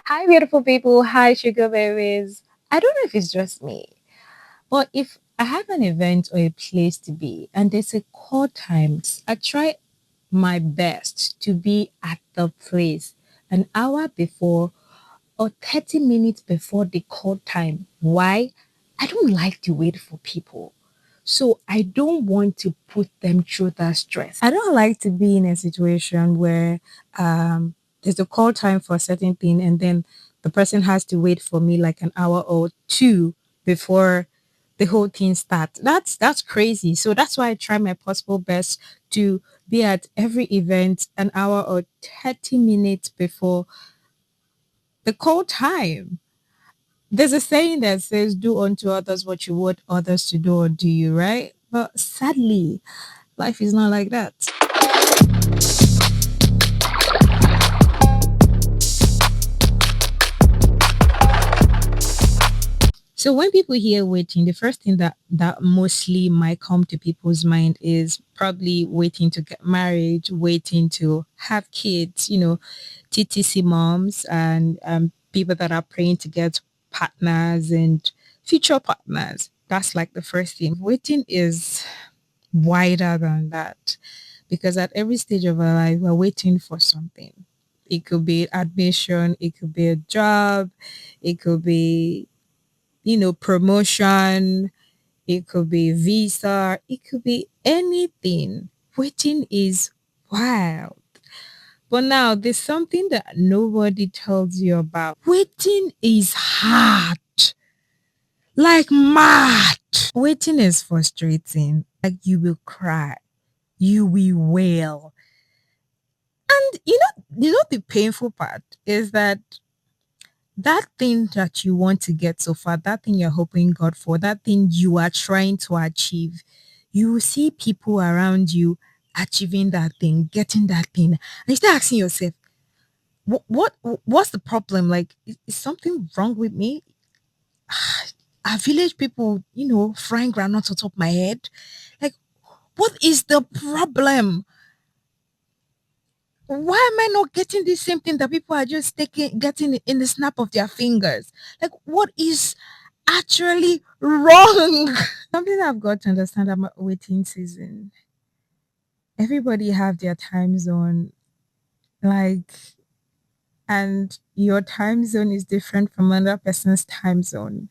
Hi, beautiful people. Hi, sugar babies. I don't know if it's just me, but if I have an event or a place to be and there's a call time, I try my best to be at the place an hour before or 30 minutes before the call time. Why? I don't like to wait for people. So I don't want to put them through that stress. I don't like to be in a situation where there's a call time for a certain thing and then the person has to wait for me like an hour or two before the whole thing starts. That's crazy. So that's why I try my possible best to be at every event an hour or 30 minutes before the call time. There's a saying that says, do unto others what you want others to do unto you, right? But sadly, life is not like that. So when people hear waiting, the first thing that mostly might come to people's mind is probably waiting to get married, waiting to have kids, TTC moms and people that are praying to get partners and future partners. That's like the first thing. Waiting is wider than that because at every stage of our life, we're waiting for something. It could be admission, it could be a job, it could be, promotion, it could be visa, it could be anything. Waiting is wild. But now there's something that nobody tells you about. Waiting is hard, like mad. Waiting is frustrating. Like you will cry, you will wail. And the painful part is that that thing that you want to get so far, that thing you're hoping God for, that thing you are trying to achieve, you will see people around you achieving that thing, getting that thing. And you start asking yourself, what's the problem? Like, is something wrong with me? Are village people, frying groundnuts on top of my head? Like, what is the problem? Why am I not getting the same thing that people are just getting in the snap of their fingers? Like, what is actually wrong? Something I've got to understand about waiting season. Everybody have their time zone, like, and your time zone is different from another person's time zone.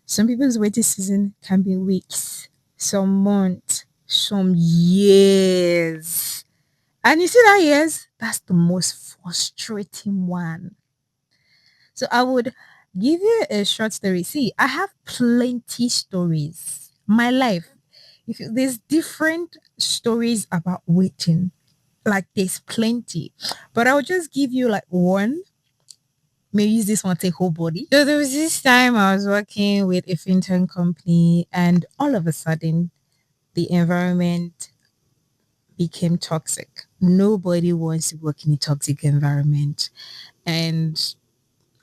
Some people's waiting season can be weeks, some months, some years. And you see that years, that's the most frustrating one. So I would give you a short story. See, I have plenty stories. My life, there's different stories about waiting. Like there's plenty, but I'll just give you like one. Maybe use this one take whole body. So there was this time I was working with a fintech company, and all of a sudden, the environment became toxic. Nobody wants to work in a toxic environment, and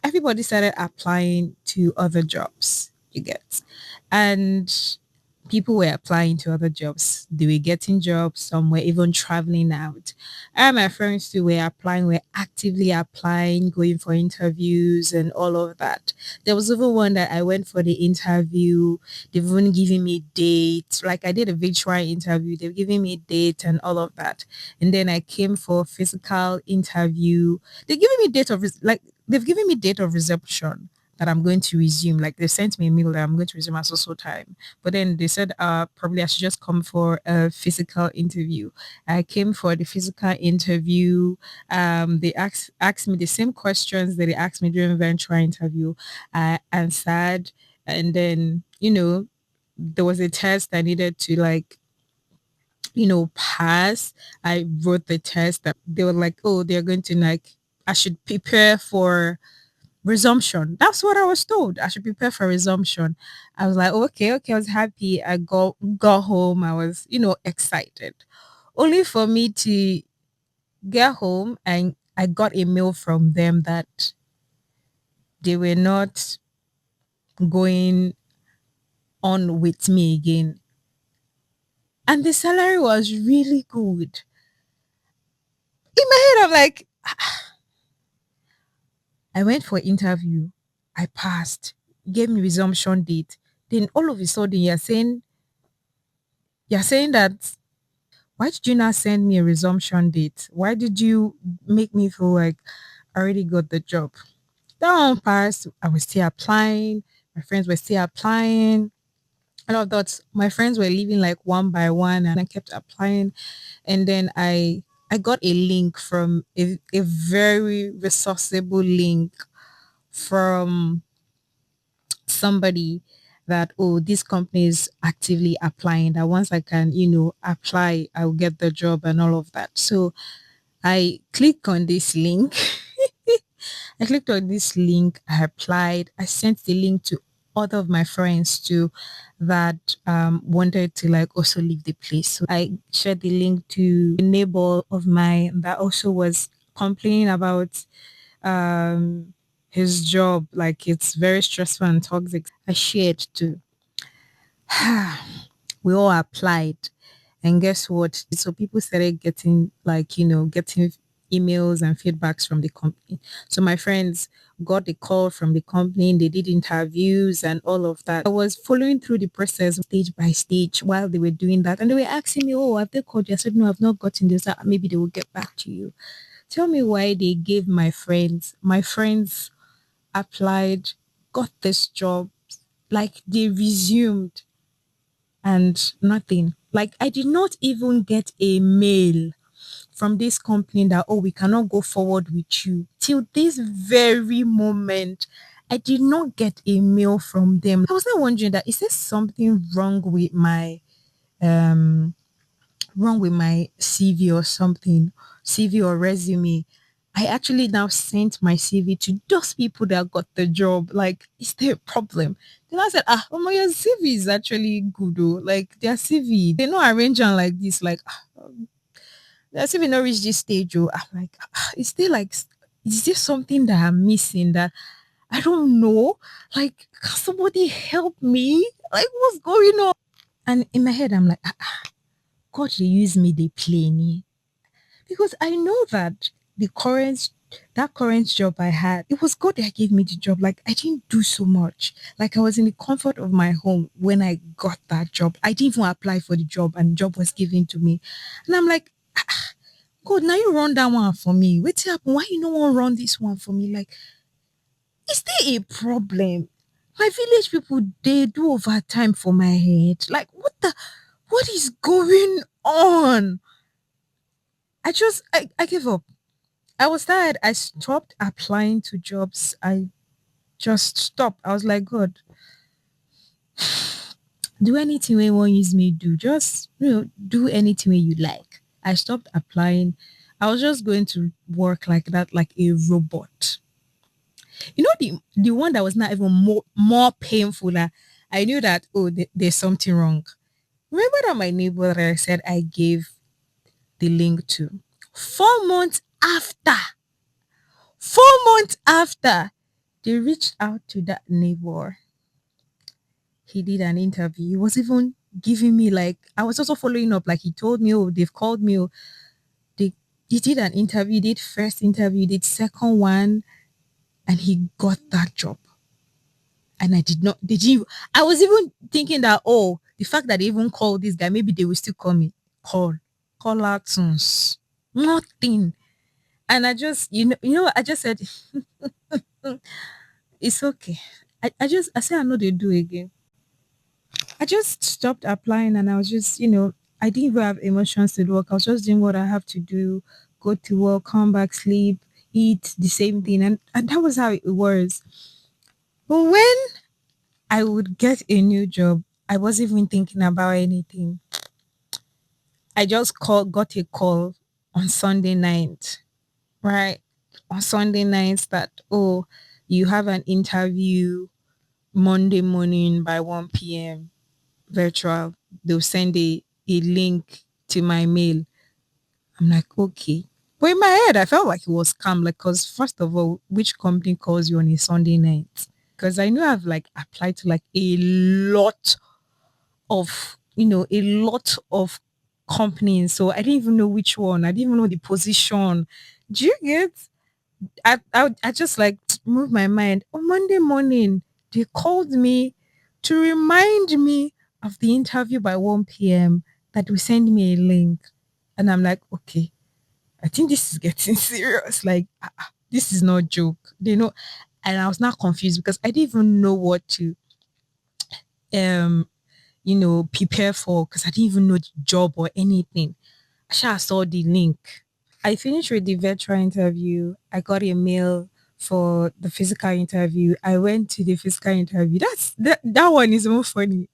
everybody started applying to other jobs, you get. And people were applying to other jobs. They were getting jobs, some were even traveling out. And my friends too were applying, were actively applying, going for interviews and all of that. There was even one that I went for the interview. They've even given me dates. Like I did a virtual interview. They've given me date and all of that. And then I came for physical interview. They're giving me date of like they've given me date of reception that I'm going to resume. Like they sent me a mail that I'm going to resume at so time. But then they said probably I should just come for a physical interview. I came for the physical interview. They asked me the same questions that they asked me during virtual interview. I answered, and then there was a test I needed to like pass. I wrote the test that they were like, oh, they're going to like I should prepare for resumption. That's what I was told. I should prepare for resumption. I was like, okay, okay. I was happy. I got home. I was, excited. Only for me to get home and I got a mail from them that they were not going on with me again. And the salary was really good. In my head, I'm like, I went for interview. I passed. Gave me resumption date. Then all of a sudden you're saying that why did you not send me a resumption date? Why did you make me feel like I already got the job? That one passed. I was still applying. My friends were still applying. And I thought my friends were leaving like one by one, and I kept applying. And then I got a link from a very resourceable link from somebody that, oh, this company is actively applying, that once I can, apply, I'll get the job and all of that. So I clicked on this link. I clicked on this link, I applied, I sent the link to other of my friends too that wanted to like also leave the place. So I shared the link to a neighbor of mine that also was complaining about um his job, like it's very stressful and toxic. I shared too. We all applied, and guess what? So people started getting like, getting emails and feedbacks from the company. So my friends got the call from the company, they did interviews and all of that. I was following through the process stage by stage while they were doing that. And they were asking me, oh, have they called you? I said, no, I've not gotten this. Maybe they will get back to you. Tell me why they gave my friends applied, got this job, like they resumed and nothing. Like I did not even get a mail from this company that, oh, we cannot go forward with you. Till this very moment, I did not get a mail from them. I was not wondering that is there something um wrong with my CV or something, CV or resume. I actually now sent my CV to those people that got the job. Like, is there a problem? Then I said, my your CV is actually good. Oh. Like, their CV, they not arrange them like this. Like, their CV not reach this stage. Oh. I'm like, is there something that I'm missing that I don't know? Like, can somebody help me? Like, what's going on? And in my head, I'm like, God, they use me, they play me. Because I know that the current job I had, it was God that gave me the job. Like I didn't do so much. Like I was in the comfort of my home when I got that job. I didn't even apply for the job and the job was given to me. And I'm like, God, now you run that one for me. What's happen? Why you no one run this one for me? Like, is there a problem? My village people, they do overtime for my head. Like, what is going on? I gave up. I was tired. I stopped applying to jobs. I just stopped. I was like, God, do anything where you want use me do. Just do anything where you like. I stopped applying. I was just going to work like that, like a robot. The one that was not even more painful. I knew that there's something wrong. Remember that my neighbor that I said I gave the link to 4 months after. 4 months after they reached out to that neighbor, he did an interview. He was even giving me like I was also following up. Like he told me, oh, they've called me. Oh, they he did an interview. He did first interview. He did second one, and he got that job. And I did not. Did you? I was even thinking that the fact that they even called this guy, maybe they will still call me. Call out tunes. Nothing. And I just what I just said. It's okay. I said I know they do again. I just stopped applying and I was just, I didn't even have emotions to work. I was just doing what I have to do, go to work, come back, sleep, eat the same thing. And that was how it was. But when I would get a new job, I wasn't even thinking about anything. I just got a call on Sunday night, right? On Sunday nights that, you have an interview Monday morning by 1 p.m. virtual. They'll send a link to my mail. I'm like, okay. But in my head, I felt like it was calm. Like, because first of all, which company calls you on a Sunday night? Because I know I've like applied to like a lot of companies. So I didn't even know which one. I didn't even know the position. Do you get? I just like moved my mind. On Monday morning, they called me to remind me of the interview by 1 p.m. that will send me a link. And I'm like, okay, I think this is getting serious. Like, this is not joke. They know. And I was not confused because I didn't even know what to um prepare for because I didn't even know the job or anything. I sure saw the link. I finished with the virtual interview. I got a mail for the physical interview. I went to the physical interview. That one is more funny.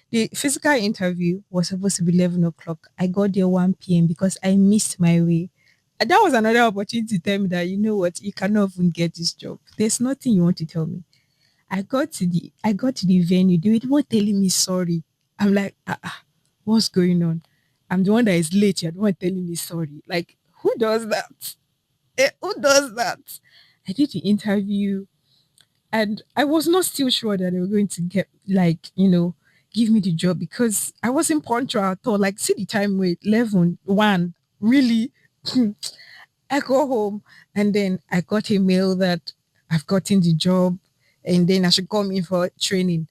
The physical interview was supposed to be 11 o'clock. I got there 1 p.m. because I missed my way. And that was another opportunity to tell me that you know what, you cannot even get this job. There's nothing you want to tell me. I got to the venue. They were even telling me sorry. I'm like, what's going on? I'm the one that is late. You're the one telling me sorry. Like, who does that? Who does that? I did the interview and I was not still sure that they were going to get give me the job because I wasn't punctual at all. Like, see the time wait, 11, 1, really? I go home and then I got a mail that I've gotten the job and then I should come in for training.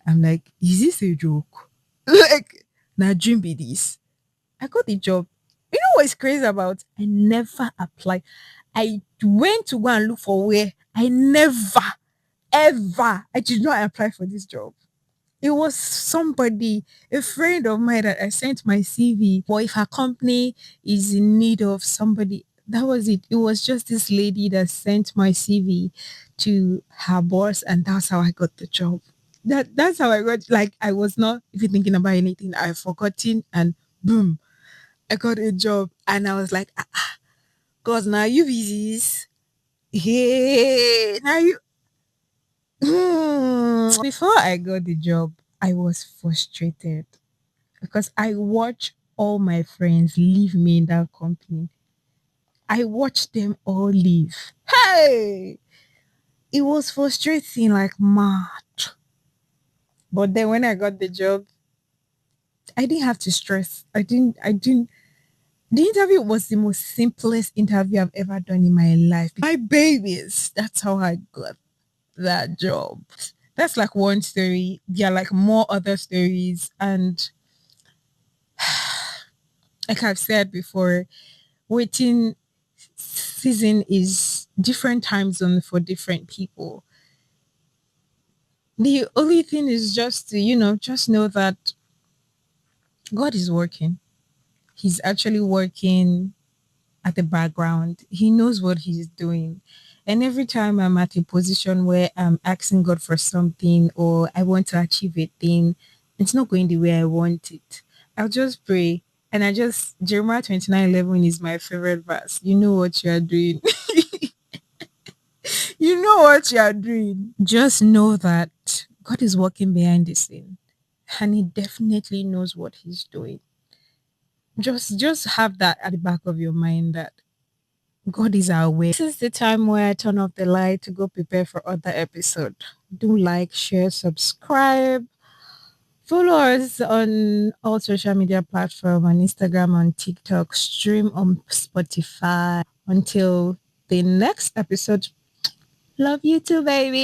I'm like, is this a joke? Like, now dream be this. I got the job. You know what's crazy about? I never applied. I went to go and look for where I never, ever, I did not apply for this job. It was somebody, a friend of mine that I sent my CV. Or if her company is in need of somebody, that was it. It was just this lady that sent my CV to her boss, and that's how I got the job. That's how I got. Like, I was not even thinking about anything. I forgotten, and boom, I got a job. And I was like, cause now you busy. Hey, now you. Before I got the job, I was frustrated because I watched all my friends leave me in that company. I watched them all leave. Hey, it was frustrating like mad. But then when I got the job, I didn't have to stress. I didn't. The interview was the most simplest interview I've ever done in my life. My babies. That's how I got that job. That's like one story. There are like more other stories. And like I've said before, waiting season is different time zone for different people. The only thing is just to, just know that God is working. He's actually working at the background. He knows what he's doing. And every time I'm at a position where I'm asking God for something or I want to achieve a thing, it's not going the way I want it. I'll just pray. And Jeremiah 29:11 is my favorite verse. You know what you are doing. You know what you are doing. Just know that God is working behind the scene and he definitely knows what he's doing. Just have that at the back of your mind that God is our way. This is the time where I turn off the light to go prepare for other episode. Do like, share, subscribe. Follow us on all social media platforms on Instagram, on TikTok, stream on Spotify. Until the next episode, love you too, baby.